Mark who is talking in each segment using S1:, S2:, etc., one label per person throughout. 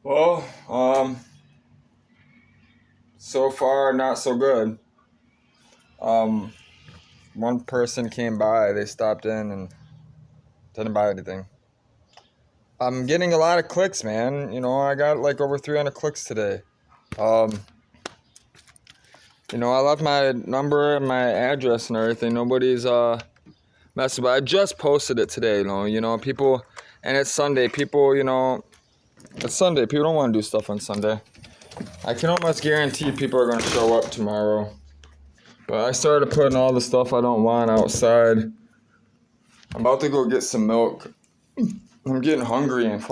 S1: Well, so far not so good. Um, One person came by, they stopped in and didn't buy anything. I'm getting a lot of clicks, man. I got like over 300 clicks today. Um, I left my number and my address and everything. Nobody's messing. But I just posted it today. People, and it's Sunday. People, it's Sunday. People don't want to do stuff on Sunday. I can almost guarantee people are gonna show up tomorrow. But I started putting all the stuff I don't want outside. I'm about to go get some milk. I'm getting hungry and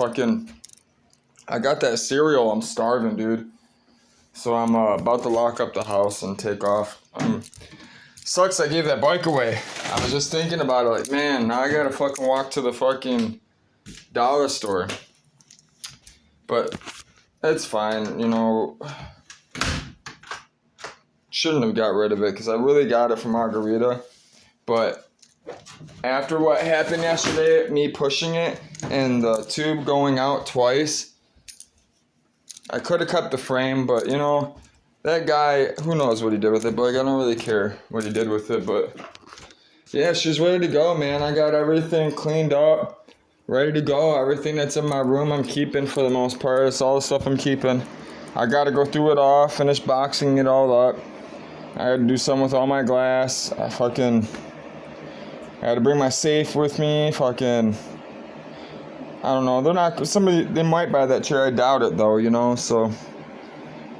S1: I got that cereal. I'm starving, dude. So I'm about to lock up the house and take off. Sucks I gave that bike away. I was just thinking about it, like, man, now I gotta fucking walk to the fucking dollar store. But it's fine, Shouldn't have got rid of it because I really got it from Margarita. But after what happened yesterday, me pushing it and the tube going out twice, I could have kept the frame, but that guy, who knows what he did with it, but like, I don't really care what he did with it, but yeah, she's ready to go, man. I got everything cleaned up, ready to go. Everything that's in my room I'm keeping for the most part. It's all the stuff I'm keeping. I gotta go through it all, finish boxing it all up. I had to do something with all my glass. I had to bring my safe with me. I don't know. They might buy that chair. I doubt it though, so.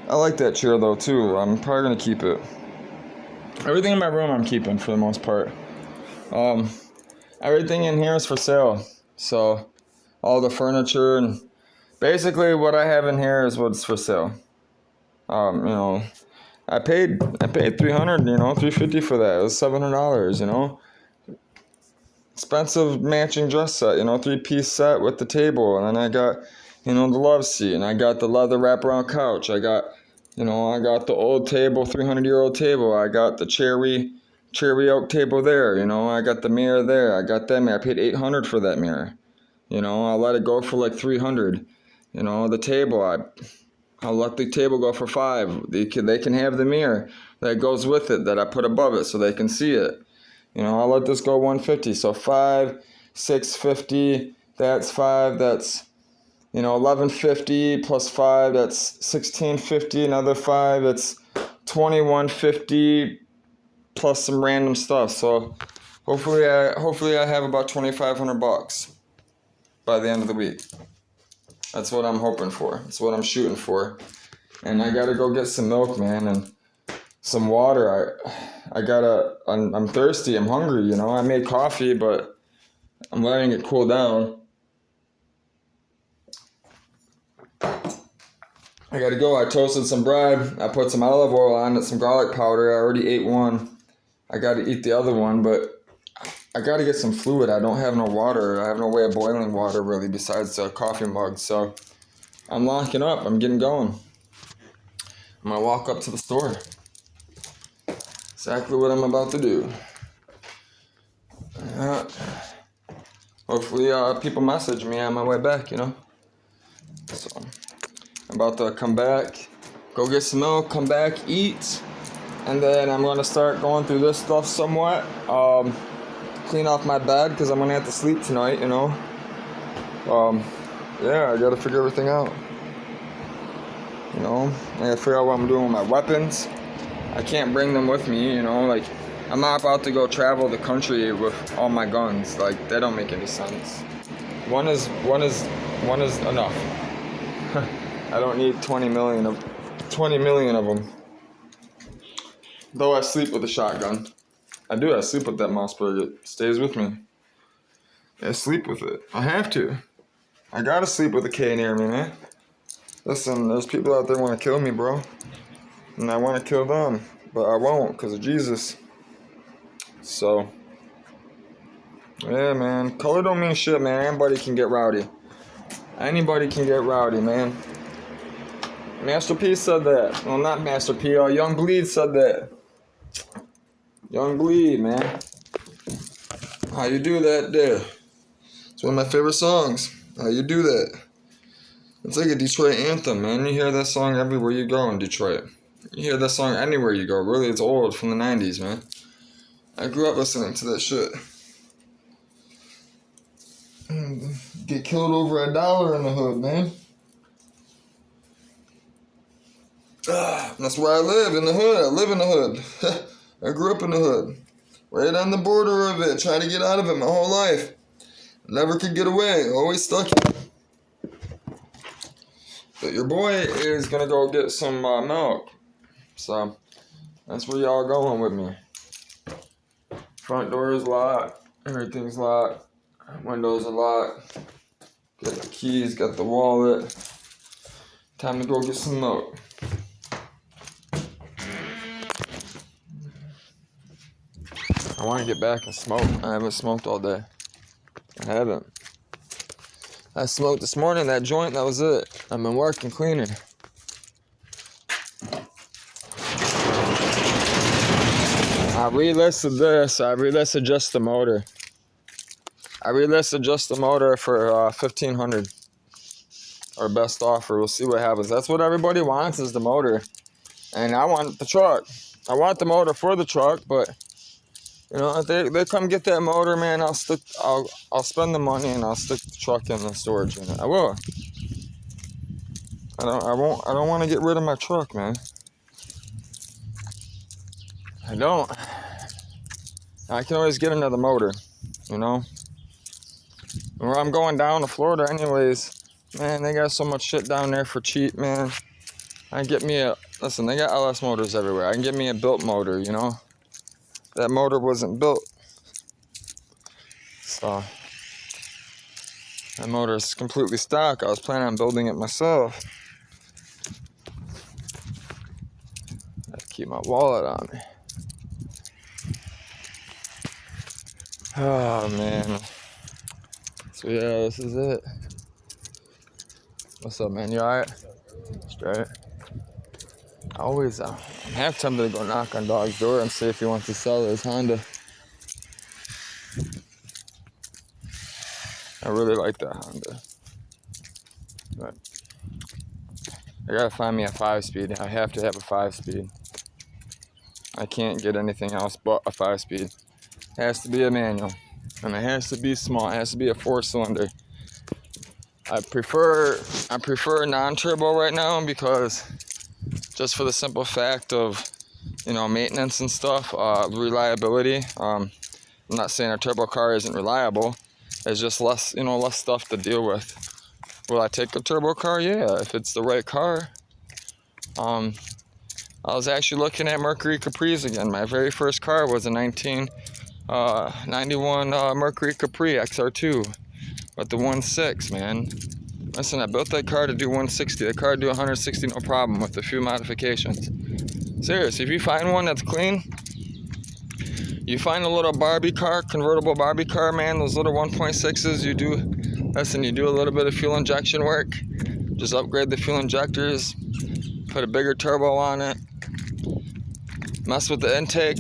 S1: I like that chair though too. I'm probably gonna keep it. Everything in my room I'm keeping for the most part. Everything in here is for sale. So, all the furniture and basically what I have in here is what's for sale. I paid $300, $350 for that. It was $700, Expensive matching dress set, 3-piece set with the table. And then I got, the love seat. And I got the leather wraparound couch. I got the old table, 300-year-old table. I got the cherry oak table there. I got the mirror there. I got that mirror. I paid $800 for that mirror. I let it go for like $300. The table, I'll let the table go for $500. They can have the mirror that goes with it that I put above it so they can see it. I'll let this go $150. So $500, $650. That's $500. That's $1150 plus $500. That's $1650. Another $500. That's $2150 plus some random stuff. So hopefully I have about $2,500 by the end of the week. That's what I'm hoping for. That's what I'm shooting for. And I gotta go get some milk, man, and some water. I'm thirsty. I'm hungry. I made coffee, but I'm letting it cool down. I gotta go. I toasted some bread. I put some olive oil on it, some garlic powder. I already ate one. I gotta eat the other one, but I gotta get some fluid. I don't have no water. I have no way of boiling water really besides a coffee mug. So I'm locking up. I'm getting going. I'm gonna walk up to the store. Exactly what I'm about to do. Hopefully people message me on my way back, So I'm about to come back, go get some milk, come back, eat, and then I'm gonna start going through this stuff somewhat. Clean off my bed because I'm gonna have to sleep tonight, Yeah, I gotta figure everything out. I gotta figure out what I'm doing with my weapons. I can't bring them with me, I'm not about to go travel the country with all my guns. Like, that don't make any sense. One is enough. I don't need 20 million of them. Though I sleep with a shotgun. I do. I sleep with that Mossberg. It stays with me. I sleep with it. I have to. I gotta sleep with a K near me, man. Listen, there's people out there want to kill me, bro. And I want to kill them. But I won't because of Jesus. So, yeah, man. Color don't mean shit, man. Anybody can get rowdy. Anybody can get rowdy, man. Master P said that. Well, not Master P. Young Bleed said that. Young Bleed, man. How you do that there? It's one of my favorite songs. How you do that? It's like a Detroit anthem, man. You hear that song everywhere you go in Detroit. You hear that song anywhere you go. Really, it's old, from the 90s, man. I grew up listening to that shit. Get killed over $1 in the hood, man. That's where I live, in the hood. I live in the hood. I grew up in the hood. Right on the border of it. Trying to get out of it my whole life. Never could get away. Always stuck. But your boy is gonna go get some milk. So, that's where y'all going with me. Front door is locked. Everything's locked. Windows are locked. Got the keys, got the wallet. Time to go get some milk. I want to get back and smoke. I haven't smoked all day. I haven't. I smoked this morning, that joint, that was it. I've been working cleaning. I relisted this. I relisted just the motor. I relisted just the motor for $1,500. Our best offer. We'll see what happens. That's what everybody wants, is the motor. And I want the truck. I want the motor for the truck, but you know, if they come get that motor, man, I'll spend the money and I'll stick the truck in the storage unit. I will. I don't want to get rid of my truck, man. I don't. I can always get another motor, you know. Where I'm going down to Florida anyways, man, they got so much shit down there for cheap, man. I can get me listen, they got LS motors everywhere. I can get me a built motor, you know. That motor wasn't built. So, that motor is completely stock. I was planning on building it myself. I have to keep my wallet on me. Oh, man. So, yeah, this is it. What's up, man? You alright? Straight. I'm half tempted to go knock on Dog's door and see if he wants to sell his Honda. I really like that Honda. But I gotta find me a 5-speed. I have to have a 5-speed. I can't get anything else but a 5-speed. It has to be a manual. And it has to be small. It has to be a 4-cylinder. I prefer non-turbo right now because just for the simple fact of, you know, maintenance and stuff, reliability. I'm not saying a turbo car isn't reliable. It's just less stuff to deal with. Will I take a turbo car? Yeah, if it's the right car. I was actually looking at Mercury Capris again. My very first car was a 1991 Mercury Capri XR2 with the 1.6, man. Listen, I built that car to do 160. The car would do 160 no problem with a few modifications. Seriously, if you find one that's clean, you find a little Barbie car, convertible Barbie car, man, those little 1.6s, you do a little bit of fuel injection work. Just upgrade the fuel injectors, put a bigger turbo on it, mess with the intake.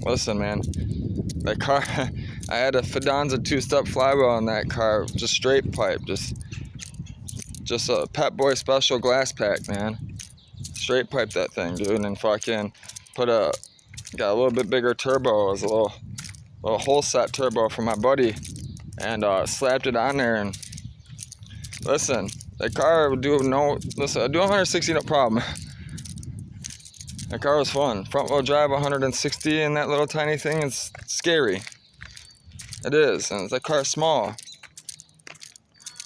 S1: Listen, man, that car, I had a Fidanza 2-step flywheel in that car, just straight pipe, just a Pep Boy special glass pack, man. Straight pipe that thing, dude, and fucking got a little bit bigger turbo. It was a little whole set turbo for my buddy, and slapped it on there. And listen, that car would do 160 no problem. That car was fun. Front wheel drive 160 in that little tiny thing is scary. It is, and that car's small.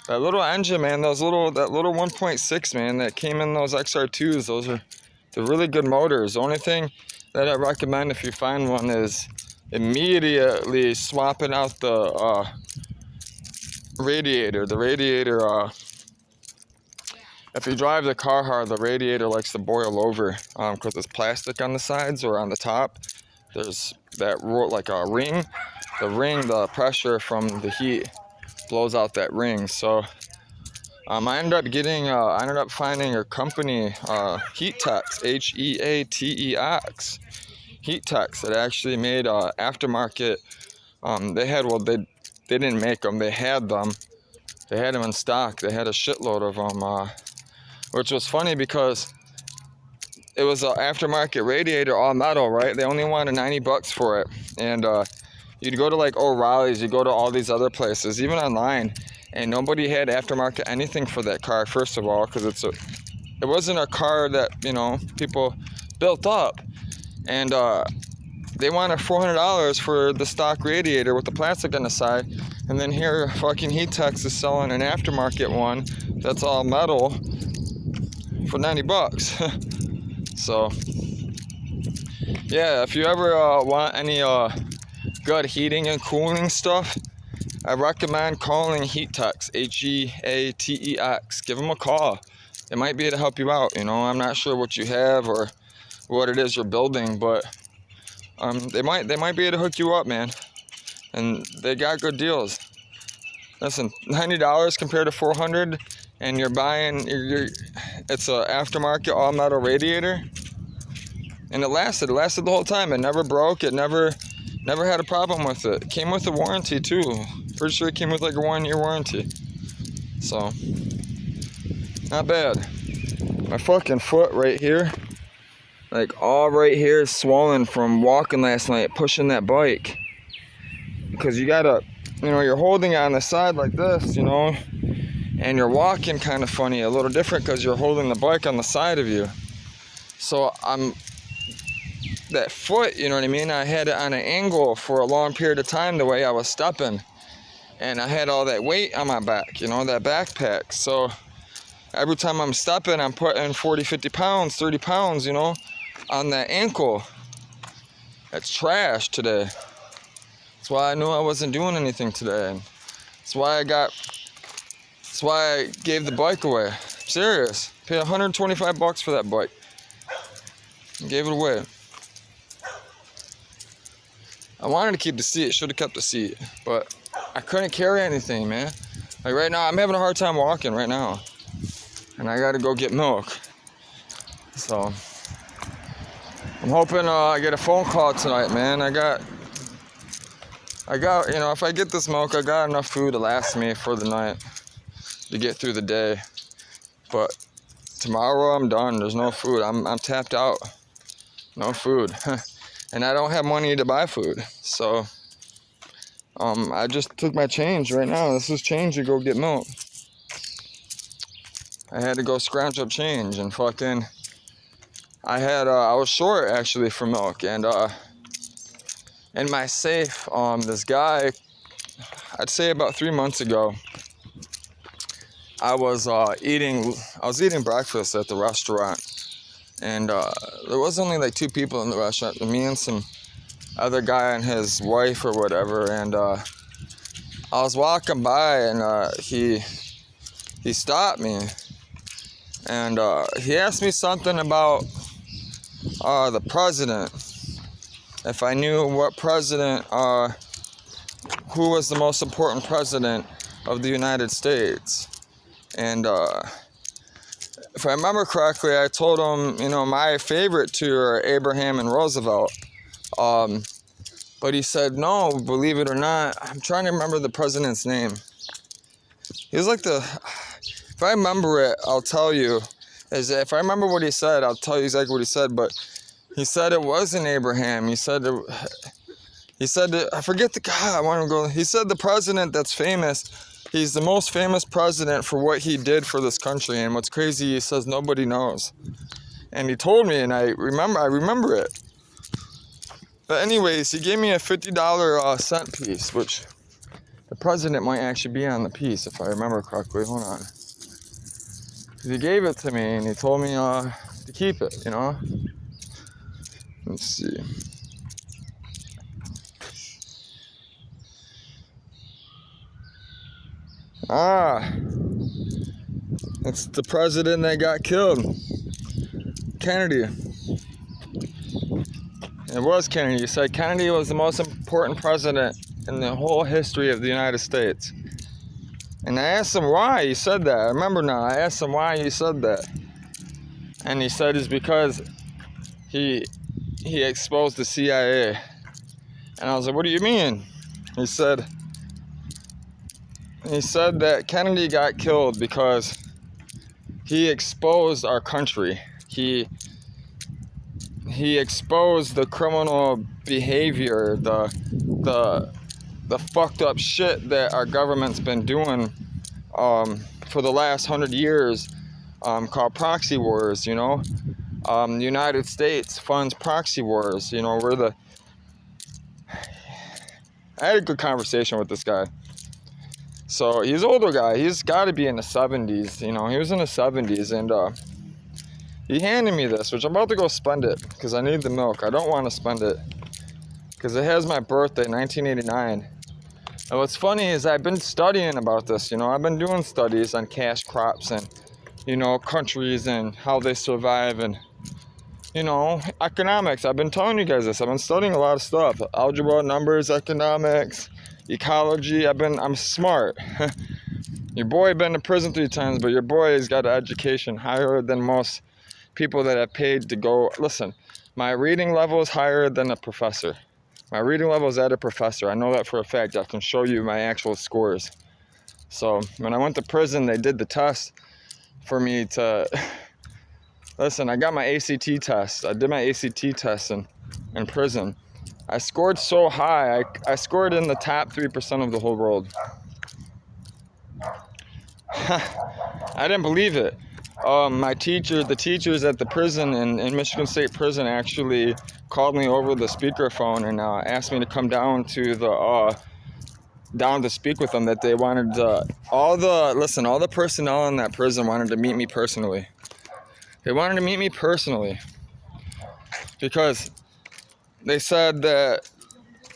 S1: That little engine, man, that little 1.6, man, that came in those XR2s, they're really good motors. The only thing that I recommend if you find one is immediately swapping out the radiator. The radiator, if you drive the car hard, the radiator likes to boil over because there's plastic on the sides or on the top. There's that like a ring. The pressure from the heat blows out that ring. So I ended up finding a company, Heatex, Heatex, Heatex, that actually made aftermarket. They didn't make them, they had them, They had them in stock. They had a shitload of them, which was funny because it was an aftermarket radiator, all metal, right? They only wanted $90 for it. And you'd go to like O'Reilly's, you go to all these other places, even online, and nobody had aftermarket anything for that car, first of all, because it wasn't a car that, you know, people built up. And they wanted $400 for the stock radiator with the plastic on the side. And then here, fucking Heatex is selling an aftermarket one that's all metal for $90. So, yeah, if you ever want any good heating and cooling stuff, I recommend calling Heatex, Heatex. Give them a call. It might be able to help you out, you know. I'm not sure what you have or what it is you're building, but they might be able to hook you up, man. And they got good deals. Listen, $90 compared to $400, and you're buying it's a aftermarket all metal radiator, and it lasted the whole time. It never broke. It never had a problem with it. It came with a warranty too. Pretty sure it came with like a 1-year warranty. So, not bad. My fucking foot right here, like all right here, is swollen from walking last night, pushing that bike. Because you gotta, you know, you're holding it on the side like this, you know, and you're walking kind of funny, a little different because you're holding the bike on the side of you. So that foot, you know what I mean, I had it on an angle for a long period of time the way I was stepping. And I had all that weight on my back, you know, that backpack. So every time I'm stepping, I'm putting 40, 50 pounds, 30 pounds, you know, on that ankle. That's trash today. That's why I knew I wasn't doing anything today. That's why I gave the bike away. I'm serious. Paid $125 for that bike. And gave it away. I wanted to keep the seat. Should have kept the seat. But I couldn't carry anything, man. Like right now, I'm having a hard time walking right now. And I gotta go get milk. So I'm hoping I get a phone call tonight, man. I got, you know, if I get this milk, I got enough food to last me for the night, to get through the day. But tomorrow I'm done. There's no food. I'm tapped out. No food. And I don't have money to buy food. So I just took my change right now. This is change to go get milk. I had to go scrounge up change, and fucking I was short actually for milk, and in my safe, this guy, I'd say about 3 months ago, I was eating breakfast at the restaurant, and there was only like 2 people in the restaurant, me and some other guy and his wife or whatever, and I was walking by, and he stopped me, and he asked me something about the president, if I knew what president, who was the most important president of the United States. And if I remember correctly, I told him, you know, my favorite 2 are Abraham and Roosevelt. But he said, no, believe it or not, I'm trying to remember the president's name. He was like if I remember it, I'll tell you. If I remember what he said, I'll tell you exactly what he said. But he said it wasn't Abraham. He said, I forget the guy. I want to go. He said the president that's famous, he's the most famous president for what he did for this country. And what's crazy, he says nobody knows. And he told me, and I remember it. But anyways, he gave me a $50 cent piece, which the president might actually be on the piece, if I remember correctly. Hold on. He gave it to me, and he told me to keep it, you know? Let's see. It's the president that got killed. Kennedy. It was Kennedy. He said Kennedy was the most important president in the whole history of the United States. And I asked him why he said that. I remember now. I asked him why he said that. And he said it's because he exposed the CIA. And I was like, what do you mean? He said he said that Kennedy got killed because he exposed our country. He exposed the criminal behavior, the fucked up shit that our government's been doing for the last 100 years, called proxy wars. The United States funds proxy wars. I had a good conversation with this guy. So he's an older guy. He's got to be in the 70s. He was in the 70s, and he handed me this, which I'm about to go spend it because I need the milk. I don't want to spend it because it has my birthday, 1989. And what's funny is I've been studying about this. I've been doing studies on cash crops and, countries and how they survive and, economics. I've been telling you guys this. I've been studying a lot of stuff. Algebra, numbers, economics, ecology. I'm smart. Your boy been to prison 3 times, but your boy has got an education higher than most people that have paid to go. Listen, my reading level is higher than a professor. My reading level is at a professor. I know that for a fact. I can show you my actual scores. So when I went to prison, they did the test for me to... Listen, I got my ACT test. I did my ACT test in prison. I scored so high. I scored in the top 3% of the whole world. I didn't believe it. The teachers at the prison in Michigan State Prison actually called me over the speakerphone and asked me to come down to speak with them. That they wanted all the personnel in that prison wanted to meet me personally. They wanted to meet me personally because they said that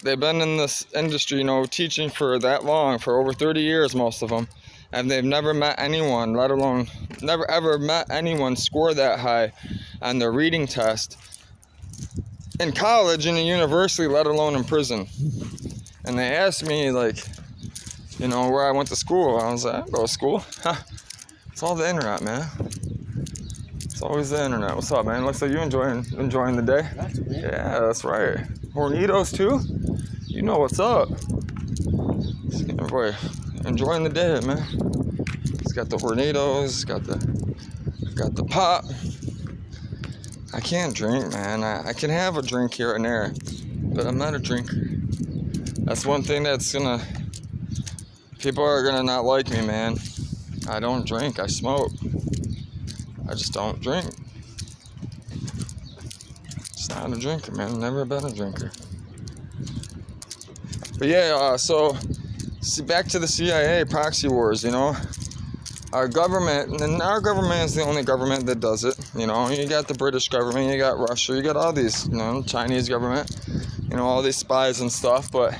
S1: they've been in this industry, teaching for that long, for over 30 years, most of them, and they've never met anyone, never ever met anyone score that high on their reading test in college, in a university, let alone in prison. And they asked me, where I went to school. I was like, I didn't go to school. It's all the internet, man. It's always the internet. What's up, man? Looks like you enjoying the day. Yeah, that's right. Hornitos too? You know what's up. Boy, enjoying the day, man. It's got the Hornitos, got the pop. I can't drink, man. I can have a drink here and there, but I'm not a drinker. That's one thing people are gonna not like me, man. I don't drink, I smoke. I just don't drink. Just not a drinker, man. Never been a drinker. But yeah, so back to the CIA proxy wars, Our government is the only government that does it. You got the British government, you got Russia, you got all these, Chinese government, all these spies and stuff. But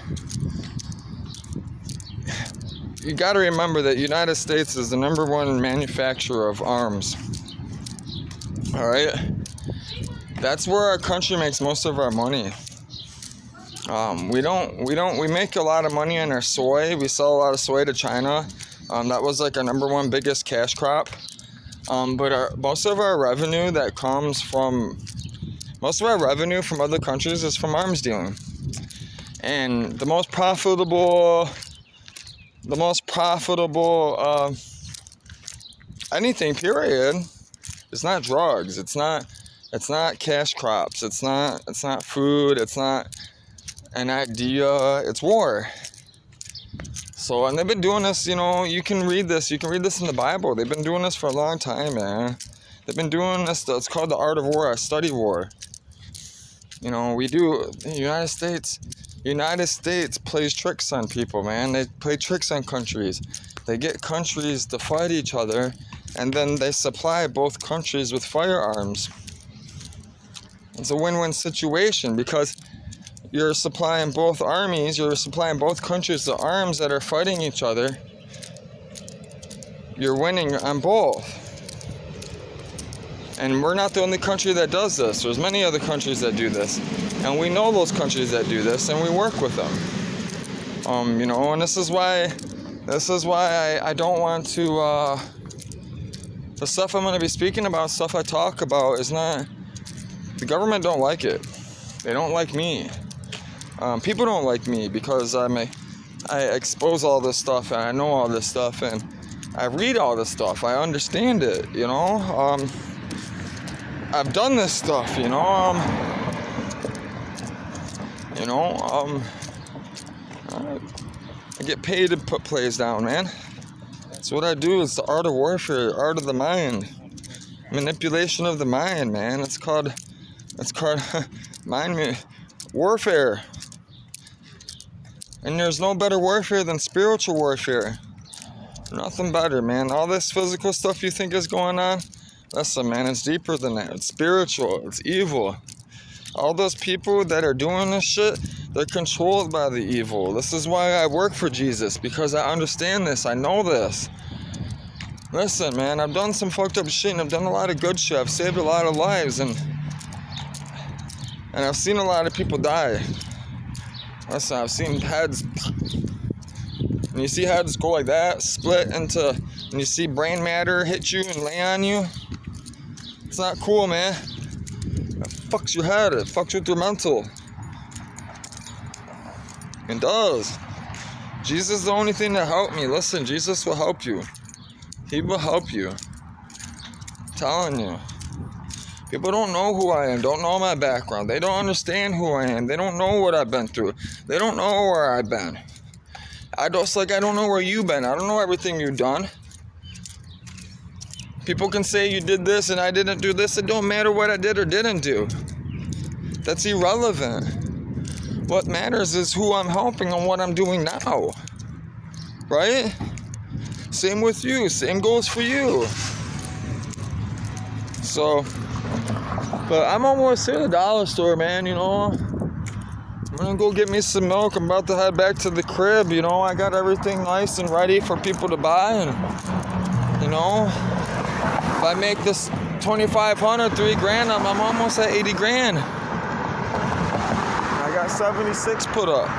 S1: you got to remember that United States is the -- manufacturer of arms. All right, that's where our country makes most of our money. We make a lot of money on our soy. We sell a lot of soy to China. That was our #1 biggest cash crop. But most of our revenue from other countries is from arms dealing. And the most profitable anything, period, it's not drugs. It's not cash crops. It's not food. It's not an idea. It's war. So, and they've been doing this, you can read this in the Bible. They've been doing this for a long time, man. They've been doing this, it's called the art of war. I study war. The United States plays tricks on people, man. They play tricks on countries. They get countries to fight each other, and then they supply both countries with firearms. It's a win-win situation because you're supplying both countries the arms that are fighting each other. You're winning on both. And we're not the only country that does this. There's many other countries that do this. And we know those countries that do this, and we work with them. And this is why I don't want to, the stuff I'm going to be speaking about, stuff I talk about is not, the government don't like it. They don't like me. People don't like me because I'm I expose all this stuff, and I know all this stuff, and I read all this stuff. I understand it, you know. I've done this stuff, you know. I get paid to put plays down, man. That's what I do. It's the art of warfare, art of the mind, manipulation of the mind, man. It's called mind warfare. And there's no better warfare than spiritual warfare. Nothing better, man. All this physical stuff you think is going on, listen, man, it's deeper than that. It's spiritual. It's evil. All those people that are doing this shit, they're controlled by the evil. This is why I work for Jesus, because I understand this. I know this. Listen, man, I've done some fucked up shit, and I've done a lot of good shit. I've saved a lot of lives, and I've seen a lot of people die. Listen, I've seen heads, and you see heads go like that, split into, and you see brain matter hit you and lay on you. It's not cool, man. It fucks your head. It fucks with your mental. It does. Jesus is the only thing that helped me. Listen, Jesus will help you. He will help you. I'm telling you. People don't know who I am, don't know my background. They don't understand who I am. They don't know what I've been through. They don't know where I've been. I don't know where you've been. I don't know everything you've done. People can say you did this and I didn't do this. It don't matter what I did or didn't do. That's irrelevant. What matters is who I'm helping and what I'm doing now. Right? Same with you. Same goes for you. So, but I'm almost to the dollar store, man, you know. I'm gonna go get me some milk. I'm about to head back to the crib, you know. I got everything nice and ready for people to buy, and, you know, if I make this $2,500, $3,000, I'm almost at 80 grand. I got 76 put up,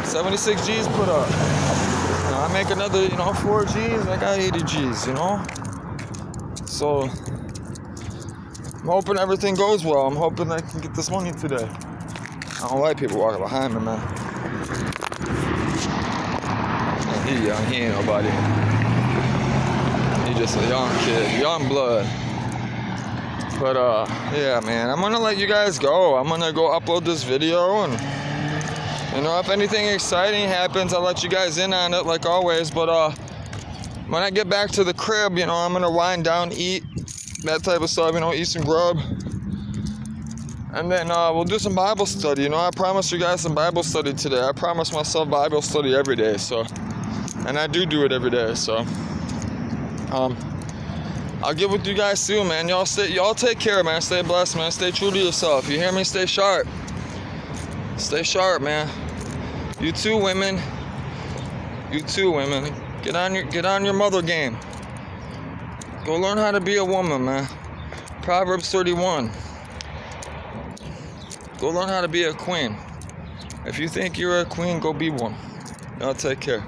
S1: 76 G's put up. You know, I make another, 4 G's, I got 80 G's, you know. So, I'm hoping everything goes well. I'm hoping I can get this money today. I don't like people walking behind me, man. And he young, he ain't nobody. He just a young kid, young blood. But yeah, man, I'm gonna let you guys go. I'm gonna go upload this video, and if anything exciting happens, I'll let you guys in on it like always. But when I get back to the crib, I'm gonna wind down, eat, that type of stuff, eat some grub. And then we'll do some Bible study. I promised you guys some Bible study today. I promised myself Bible study every day. So, and I do it every day. So, I'll get with you guys soon, man. Y'all take care, man. Stay blessed, man. Stay true to yourself. You hear me? Stay sharp. Stay sharp, man. You too, women. You too, women. Get on your mother game. Go learn how to be a woman, man. Proverbs 31. Go learn how to be a queen. If you think you're a queen, go be one. Y'all take care.